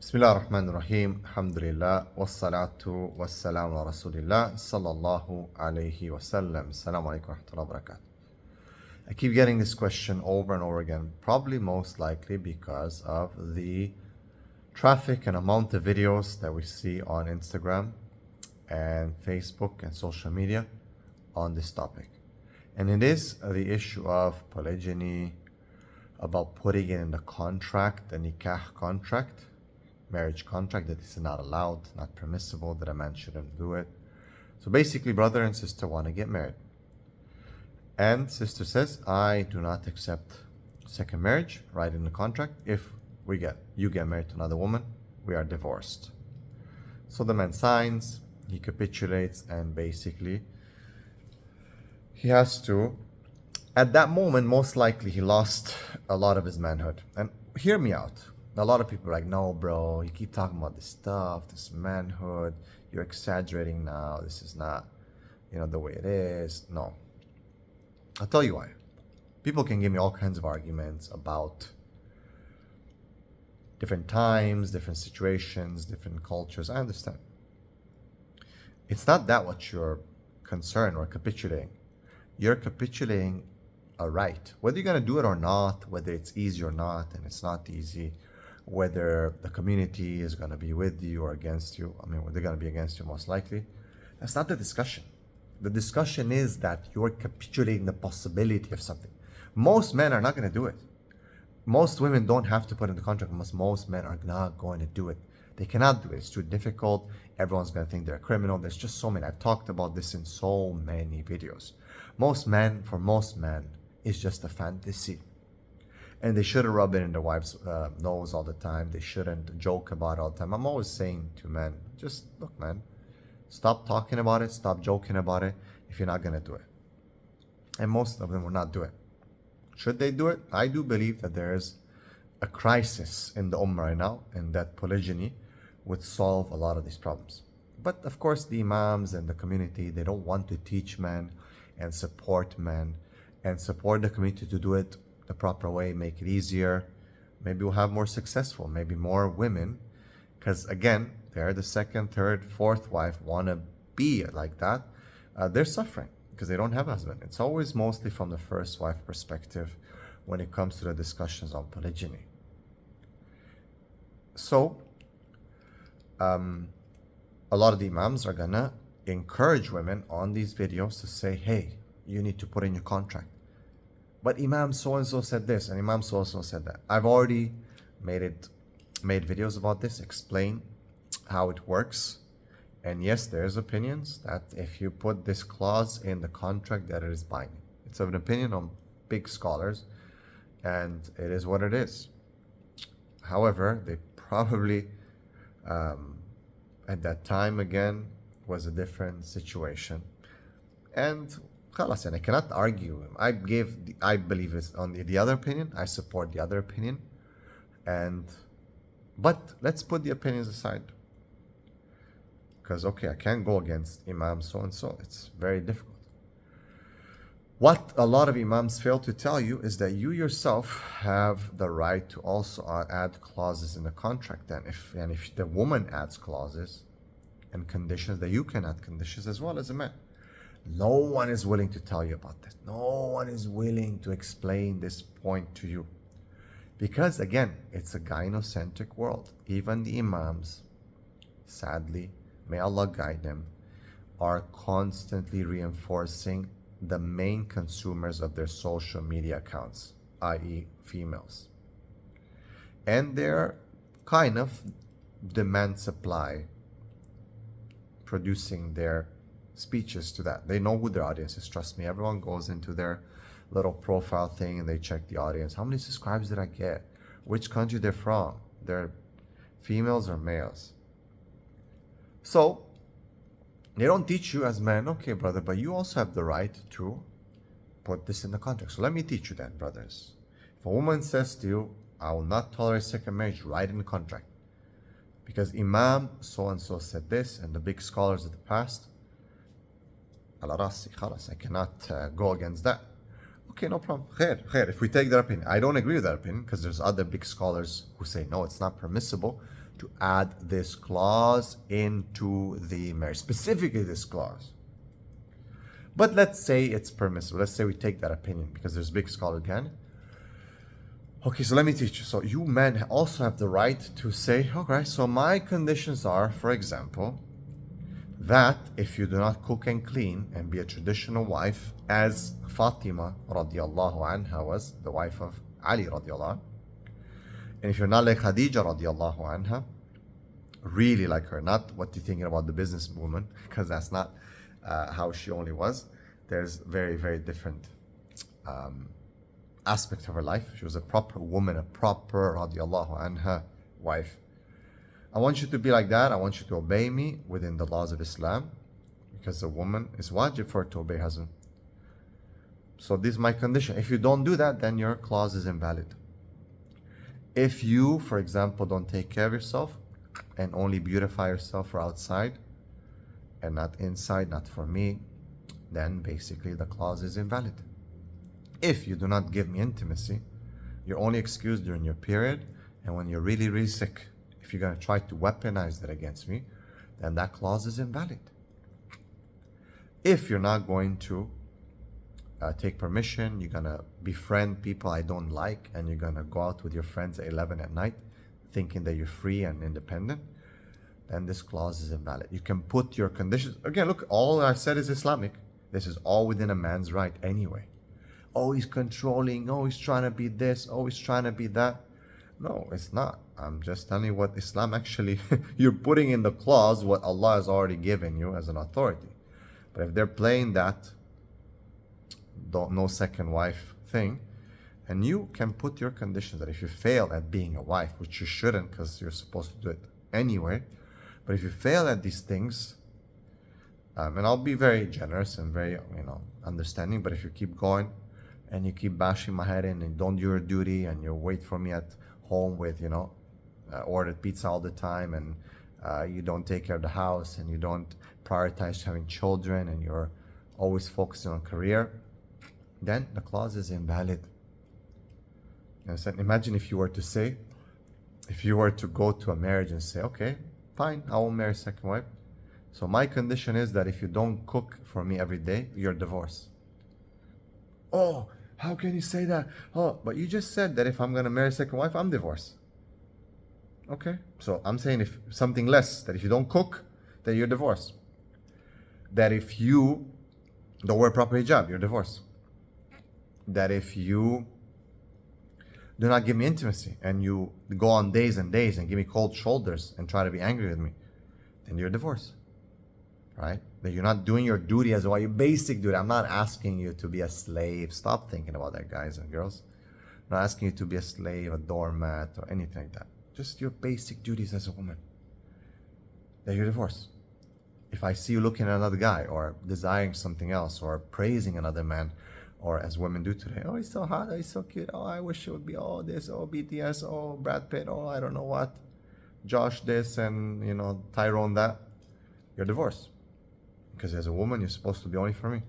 Bismillah ar-Rahman ar-Rahim, alhamdulillah, wassalatu wassalamu ala rasulillah, sallallahu alayhi wasallam. Assalamu alaikum wa rahmatullahi wa barakatuh. I keep getting this question over and over again, probably most likely because of the traffic and amount of videos that we see on Instagram and Facebook and social media on this topic. And it is the issue of polygyny, about putting it in the contract, the nikah contract, marriage contract, that it's not allowed, not permissible, that a man shouldn't do it. So basically, brother and sister want to get married. And sister says, I do not accept second marriage, write in the contract. If you get married to another woman, we are divorced. So the man signs, he capitulates, and basically he has to, at that moment, most likely he lost a lot of his manhood. And hear me out. A lot of people are like, no, bro, you keep talking about this stuff, this manhood, you're exaggerating now, this is not, the way it is. No. I'll tell you why. People can give me all kinds of arguments about different times, different situations, different cultures. I understand. It's not that what you're concerned or capitulating. You're capitulating a right. Whether you're going to do it or not, whether it's easy or not, and it's not easy, whether the community is going to be with you or against you. They're going to be against you most likely. That's not the discussion. The discussion is that you're capitulating the possibility of something. Most men are not going to do it. Most women don't have to put in the contract. Most men are not going to do it. They cannot do it. It's too difficult. Everyone's going to think they're a criminal. There's just so many. I've talked about this in so many videos. For most men, it's just a fantasy. And they shouldn't rub it in their wife's nose all the time. They shouldn't joke about it all the time. I'm always saying to men, just look, man, stop talking about it, stop joking about it if you're not going to do it. And most of them will not do it. Should they do it? I do believe that there is a crisis in the Ummah right now, and that polygyny would solve a lot of these problems. But of course, the Imams and the community, they don't want to teach men and support men and support the community to do it the proper way, make it easier. Maybe we'll have more successful, maybe more women, because again, they're the second, third, fourth wife, want to be like that. They're suffering because they don't have a husband. It's always mostly from the first wife perspective when it comes to the discussions on polygyny. So a lot of the Imams are gonna encourage women on these videos to say, hey, you need to put in your contract. But Imam so-and-so said this, and Imam so-and-so said that. I've already made videos about this, explain how it works. And yes, there's opinions that if you put this clause in the contract, that it is binding. It's an opinion on big scholars, and it is what it is. However, they probably, at that time, again, was a different situation. And and I cannot argue. I believe it's on the other opinion. I support the other opinion. But let's put the opinions aside. Because, I can't go against Imam so-and-so. It's very difficult. What a lot of Imams fail to tell you is that you yourself have the right to also add clauses in the contract. And if the woman adds clauses and conditions, that you can add conditions as well as a man. No one is willing to tell you about this. No one is willing to explain this point to you. Because again, it's a gynocentric world. Even the Imams, sadly, may Allah guide them, are constantly reinforcing the main consumers of their social media accounts, i.e. females. And they're kind of demand supply, producing their speeches to that. They know who their audience is. Trust me, everyone goes into their little profile thing and they check the audience. How many subscribers did I get? Which country they're from? They're females or males? So they don't teach you as men, okay, brother, but you also have the right to put this in the contract. So let me teach you that, brothers. If a woman says to you, I will not tolerate second marriage, write in the contract. Because Imam so-and-so said this, and the big scholars of the past, I cannot go against that. Okay, no problem. Khair, khair. If we take that opinion, I don't agree with that opinion because there's other big scholars who say no, it's not permissible to add this clause into the marriage, specifically this clause. But let's say it's permissible. Let's say we take that opinion because there's big scholar again. Okay, so let me teach you. So you men also have the right to say, okay, so my conditions are, for example, that if you do not cook and clean and be a traditional wife, as Fatima radiallahu anha was, the wife of Ali radiallahu anha, and if you're not like Khadija radiallahu anha, really like her, not what you're thinking about the businesswoman, because that's not how she only was. There's very, very different aspect of her life. She was a proper woman, a proper radiallahu anha wife. I want you to be like that. I want you to obey me within the laws of Islam, because a woman is wajib for her to obey her husband. So this is my condition. If you don't do that, then your clause is invalid. If you, for example, don't take care of yourself and only beautify yourself for outside and not inside, not for me, then basically the clause is invalid. If you do not give me intimacy, you're only excused during your period and when you're really, really sick. If you're going to try to weaponize that against me, then that clause is invalid. If you're not going to take permission, you're going to befriend people I don't like, and you're going to go out with your friends at 11 at night thinking that you're free and independent, then this clause is invalid. You can put your conditions. Again, look, all I said is Islamic. This is all within a man's right anyway. Oh, he's controlling. Oh, he's trying to be this. Oh, he's trying to be that. No, it's not. I'm just telling you what Islam actually, you're putting in the clause what Allah has already given you as an authority. But if they're playing that no second wife thing, and you can put your conditions that if you fail at being a wife, which you shouldn't because you're supposed to do it anyway, but if you fail at these things, and I'll be very generous and very, understanding, but if you keep going and you keep bashing my head in and don't do your duty and you wait for me at home with, ordered pizza all the time, and you don't take care of the house and you don't prioritize having children and you're always focusing on career, then the clause is invalid. You understand? Imagine if you were to go to a marriage and say, okay, fine, I won't marry a second wife. So my condition is that if you don't cook for me every day, you're divorced. Oh, how can you say that? Oh, but you just said that if I'm going to marry a second wife, I'm divorced. Okay, so I'm saying if something less, that if you don't cook, then you're divorced. That if you don't wear proper hijab, you're divorced. That if you do not give me intimacy and you go on days and days and give me cold shoulders and try to be angry with me, then you're divorced. Right? That you're not doing your duty as well, your basic duty. I'm not asking you to be a slave. Stop thinking about that, guys and girls. I'm not asking you to be a slave, a doormat, or anything like that. Just your basic duties as a woman. That you're divorced. If I see you looking at another guy or desiring something else or praising another man, or as women do today, oh, he's so hot, oh, he's so cute, oh, I wish it would be, oh, this, oh, BTS, oh, Brad Pitt, oh, I don't know what, Josh this, and, Tyrone that, you're divorced. Because as a woman, you're supposed to be only for me.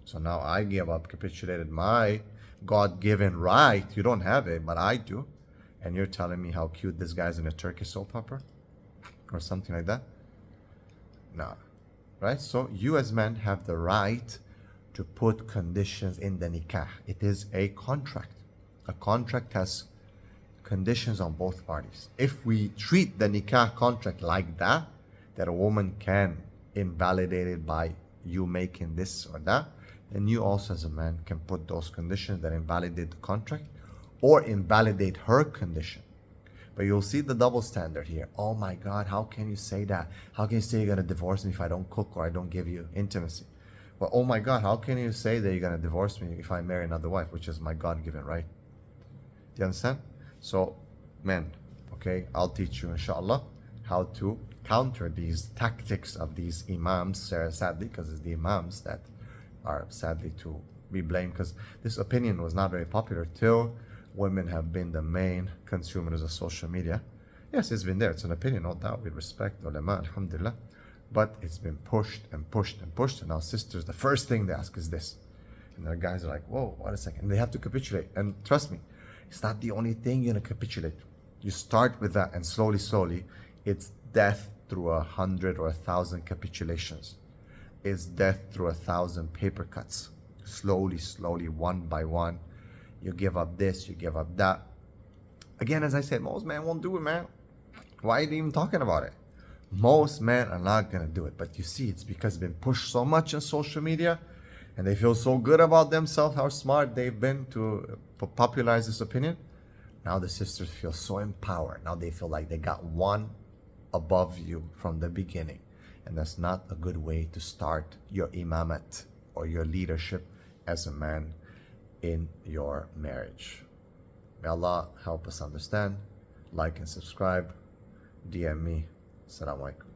So now I give up, capitulated my God-given right. You don't have it, but I do. And you're telling me how cute this guy's in a Turkish soap opera? Or something like that? No. Right? So you as men have the right to put conditions in the nikah. It is a contract. A contract has conditions on both parties. If we treat the nikah contract like that a woman can invalidate it by you making this or that, then you also as a man can put those conditions that invalidate the contract or invalidate her condition. But you'll see the double standard here. Oh my God, how can you say that? How can you say you're going to divorce me if I don't cook or I don't give you intimacy? Well, oh my God, how can you say that you're going to divorce me if I marry another wife, which is my God-given right? Do you understand? So, men, okay, I'll teach you, inshallah, how to counter these tactics of these Imams, sadly, because it's the Imams that are sadly to be blamed, because this opinion was not very popular till women have been the main consumers of social media. Yes, it's been there. It's an opinion, no doubt. We respect ulama, alhamdulillah. But it's been pushed and pushed and pushed. And now sisters, the first thing they ask is this. And the guys are like, whoa, wait a second. And they have to capitulate. And trust me, it's not the only thing you're going to capitulate. You start with that, and slowly, slowly, it's death through 100 or 1,000 capitulations. It's death through 1,000 paper cuts. Slowly, slowly, one by one, you give up this, you give up that. Again, as I said, most men won't do it, man. Why are you even talking about it? Most men are not going to do it. But you see, it's because it's been pushed so much on social media, and they feel so good about themselves, how smart they've been to popularize this opinion. Now the sisters feel so empowered. Now they feel like they got one above you from the beginning. And that's not a good way to start your imamate or your leadership as a man in your marriage. May Allah help us understand. Like and subscribe. DM me. Assalamu alaikum.